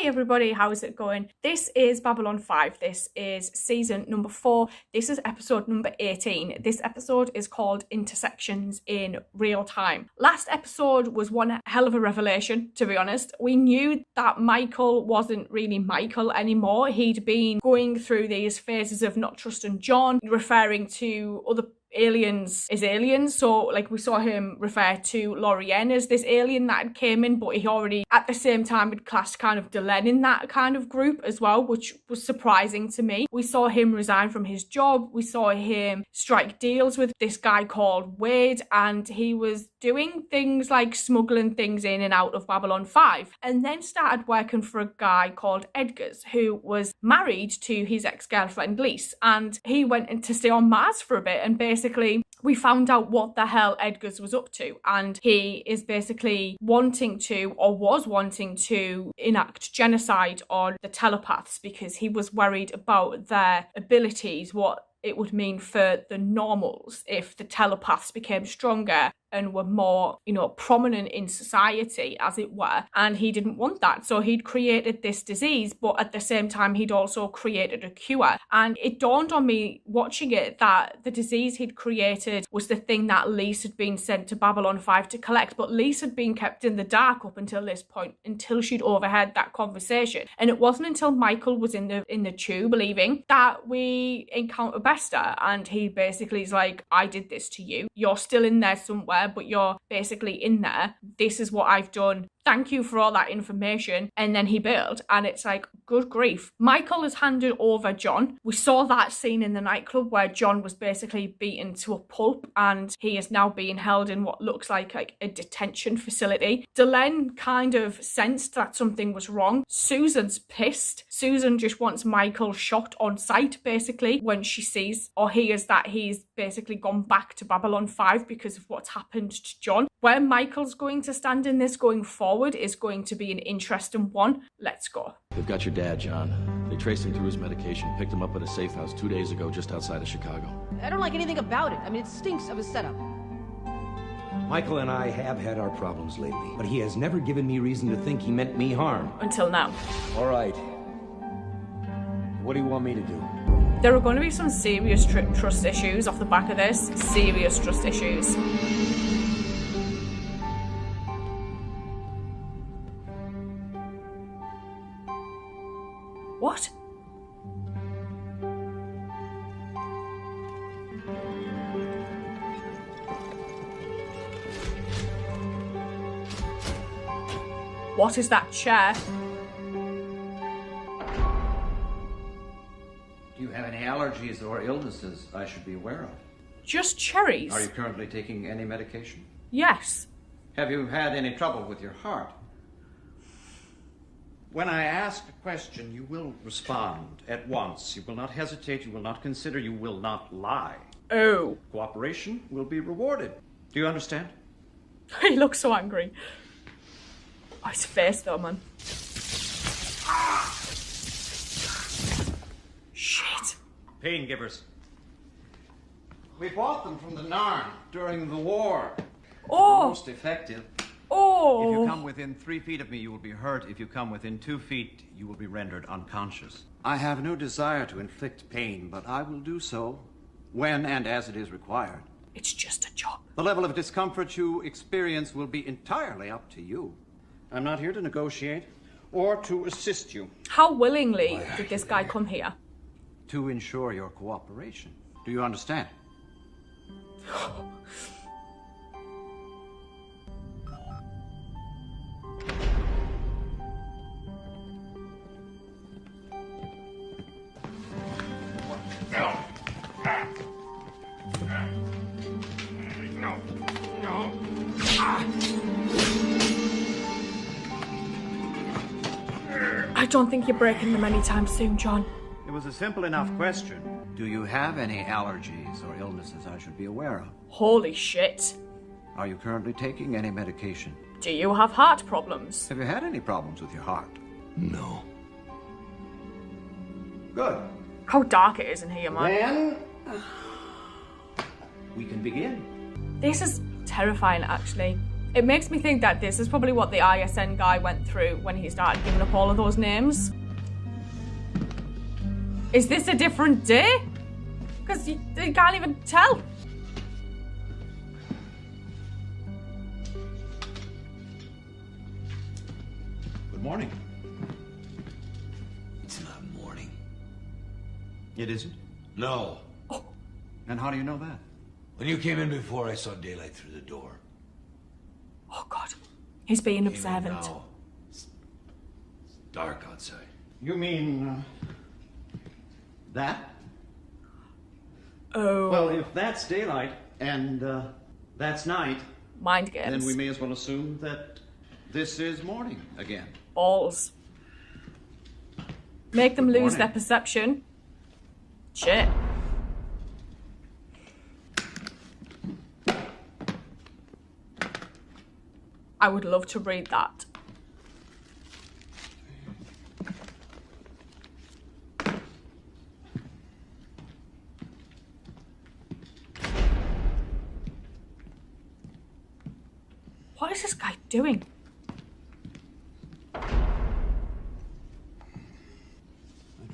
everybody, how's it going? This is Babylon 5. This is season number 4. This is episode number 18. This episode is called Intersections in Real Time. Last episode was one hell of a revelation, to be honest. We knew that Michael wasn't really Michael anymore. He'd been going through these phases of not trusting John, referring to other aliens as aliens. So like we saw him refer to Lorien as this alien that came in, but he already at the same time had classed kind of Delenn in that kind of group as well, which was surprising to me. We saw him resign from his job. We saw him strike deals with this guy called Wade, and he was doing things like smuggling things in and out of Babylon 5, and then started working for a guy called Edgars, who was married to his ex-girlfriend Lise, and he went in to stay on Mars for a bit, and basically we found out what the hell Edgars was up to, and he is basically wanting to, or was wanting to, enact genocide on the telepaths because he was worried about their abilities, what it would mean for the normals if the telepaths became stronger and were more, prominent in society, as it were. And he didn't want that. So he'd created this disease, but at the same time, he'd also created a cure. And it dawned on me watching it that the disease he'd created was the thing that Lise had been sent to Babylon 5 to collect. But Lise had been kept in the dark up until this point, until she'd overheard that conversation. And it wasn't until Michael was in the tube leaving that we encounter Bester. And he basically is like, I did this to you. You're still in there somewhere, but you're basically in there. This is what I've done. Thank you for all that information. And then he bailed. And it's like, good grief. Michael has handed over John. We saw that scene in the nightclub where John was basically beaten to a pulp, and he is now being held in what looks like a detention facility. Delenn kind of sensed that something was wrong. Susan's pissed. Susan just wants Michael shot on sight, basically, when she sees or hears that he's basically gone back to Babylon 5 because of what's happened to John. Where Michael's going to stand in this going forward is going to be an interesting one. Let's go. They've got your dad, John. They traced him through his medication, picked him up at a safe house 2 days ago just outside of Chicago. I don't like anything about it. I mean, it stinks of a setup. Michael and I have had our problems lately, but he has never given me reason to think he meant me harm. Until now. All right. What do you want me to do? There are going to be some serious trust issues off the back of this. Serious trust issues. What? What is that chair? Do you have any allergies or illnesses I should be aware of? Just cherries? Are you currently taking any medication? Yes. Have you had any trouble with your heart? When I ask a question, you will respond at once. You will not hesitate, you will not consider, you will not lie. Oh. Cooperation will be rewarded. Do you understand? He looks so angry. Oh, his face though, man. Shit. Pain givers. We bought them from the Narn during the war. Oh. Most effective. Oh. If you come within 3 feet of me, you will be hurt. If you come within 2 feet, you will be rendered unconscious. I have no desire to inflict pain, but I will do so when and as it is required. It's just a job. The level of discomfort you experience will be entirely up to you. I'm not here to negotiate or to assist you. How willingly did this guy come here? To ensure your cooperation. Do you understand? I don't think you're breaking them anytime soon, John. It was a simple enough question. Do you have any allergies or illnesses I should be aware of? Holy shit. Are you currently taking any medication? Do you have heart problems? Have you had any problems with your heart? No. Good. How dark it is in here, man. Then we can begin. This is terrifying, actually. It makes me think that this is probably what the ISN guy went through when he started giving up all of those names. Is this a different day? Because you can't even tell. Good morning. It's not morning. It isn't? No. And how do you know that? When you came in before, I saw daylight through the door. Oh God, he's being Came in observant. now. It's dark outside. You mean, that? Oh, Well, if that's daylight and that's night, mind games. then we may as well assume that this is morning again. Balls. Make them Good lose morning. their perception. Shit. I would love to read that. What is this guy doing? I'd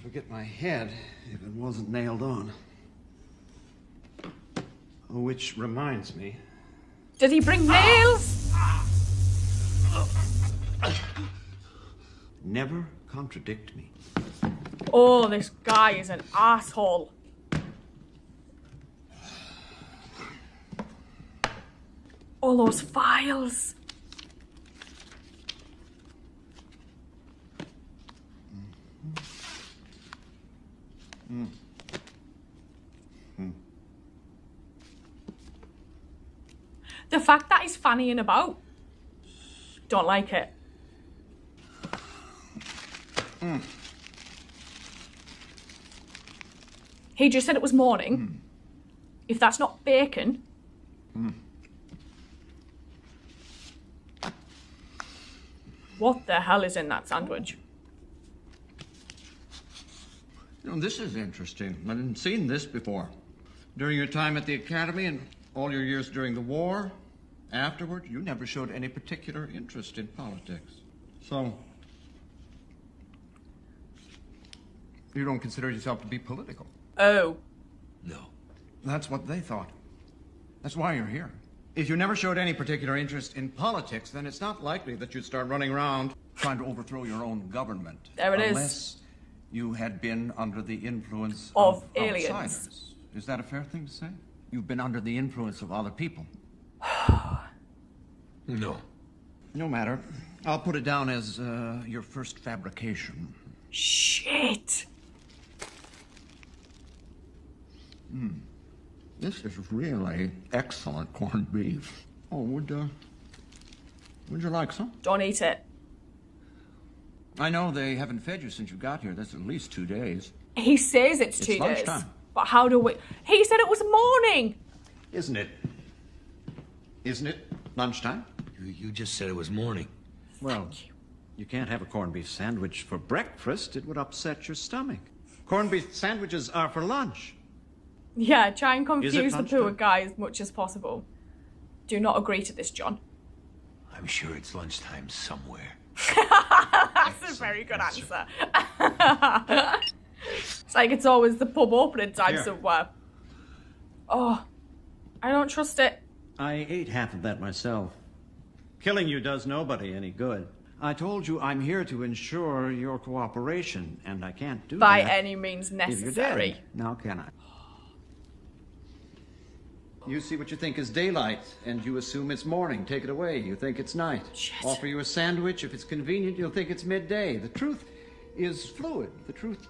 forget my head if it wasn't nailed on. Which reminds me. Did he bring nails? Never contradict me. Oh, this guy is an asshole. All those files. The fact that he's fannying about. Don't like it. He just said it was morning. If that's not bacon. What the hell is in that sandwich? You know, this is interesting. I hadn't seen this before. During your time at the academy and all your years during the war, afterward, you never showed any particular interest in politics. So, you don't consider yourself to be political. Oh. No. That's what they thought. That's why you're here. If you never showed any particular interest in politics, then it's not likely that you'd start running around trying to overthrow your own government. There it is. Unless you had been under the influence Of of aliens. outsiders. Is that a fair thing to say? You've been under the influence of other people. No. No matter. I'll put it down as your first fabrication. Shit. This is really excellent corned beef. Oh, would you like some? Don't eat it. I know they haven't fed you since you got here. That's at least 2 days. He says it's 2 days. lunchtime. But how do we... He said it was morning. Isn't it? Isn't it lunchtime? You just said it was morning. Well, you can't have a corned beef sandwich for breakfast. It would upset your stomach. Corned beef sandwiches are for lunch. Yeah, try and Is it confuse the poor lunchtime? guy as much as possible. Do not agree to this, John. I'm sure it's lunchtime somewhere. That's a very good answer. It's like it's always the pub opening time Here. somewhere. Oh, I don't trust it. I ate half of that myself. Killing you does nobody any good. I told you I'm here to ensure your cooperation, and I can't do By that any means if you're necessary. dead. Now can I? You see what you think is daylight, and you assume it's morning. Take it away. You think it's night. Shit. Offer you a sandwich. If it's convenient, you'll think it's midday. The truth is fluid. The truth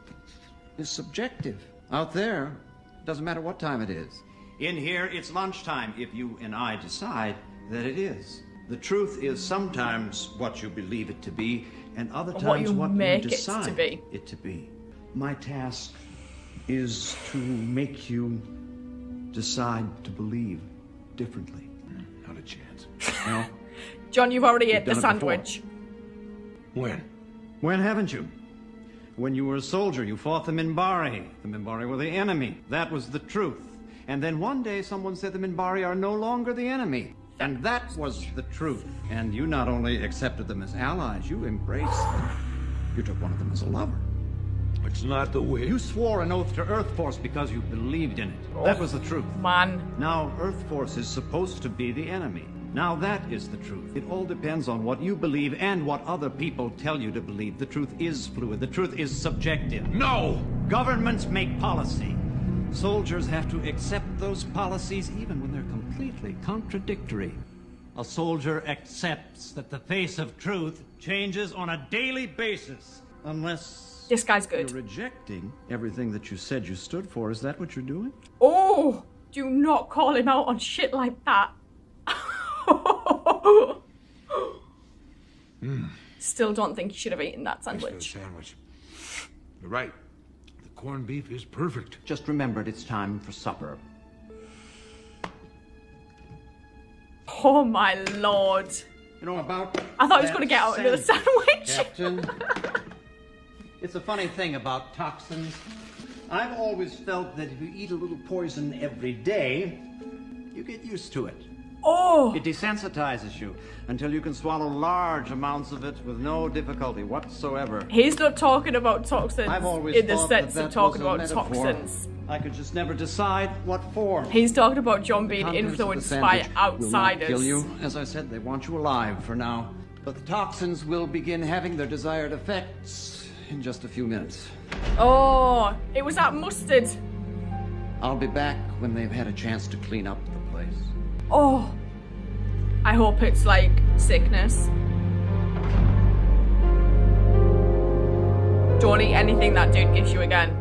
is subjective. Out there, doesn't matter what time it is. In here, it's lunchtime if you and I decide that it is. The truth is sometimes what you believe it to be, and other What times you what make you it to decide be. it to be. My task is to make you decide to believe differently. Not a chance. No? John, you've already You've ate the done it before. sandwich. When? When haven't you? When you were a soldier, you fought the Minbari. The Minbari were the enemy. That was the truth. And then one day someone said the Minbari are no longer the enemy. And that was the truth. And you not only accepted them as allies, you embraced them. You took one of them as a lover. It's not the way. You swore an oath to Earth Force because you believed in it. That was the truth. Man. Now Earth Force is supposed to be the enemy. Now that is the truth. It all depends on what you believe and what other people tell you to believe. The truth is fluid. The truth is subjective. No! Governments make policy. Soldiers have to accept those policies even when they're completely contradictory. A soldier accepts that the face of truth changes on a daily basis. Unless This guy's good. you're rejecting everything that you said you stood for. Is that what you're doing? Oh, do not call him out on shit like that. Still don't think you should have eaten that Nice little sandwich. sandwich. You're right. The corned beef is perfect. Just remembered it's time for supper. Oh my lord. You know about I thought he was that going to get out another sandwich, sandwich. Captain. It's a funny thing about toxins. I've always felt that if you eat a little poison every day, you get used to it. Oh, It desensitizes you until you can swallow large amounts of it with no difficulty whatsoever. he's not talking about toxins I've always in the thought sense that of talking was a about metaphor. toxins. I could just never decide what form. He's talking about John being Contents of the influenced by sandwich will not outsiders. kill you. As I said, they want you alive for now. But the toxins will begin having their desired effects in just a few minutes. Oh, it was that mustard. I'll be back when they've had a chance to clean up the place. Oh, I hope it's like sickness. Don't eat anything that dude gives you again.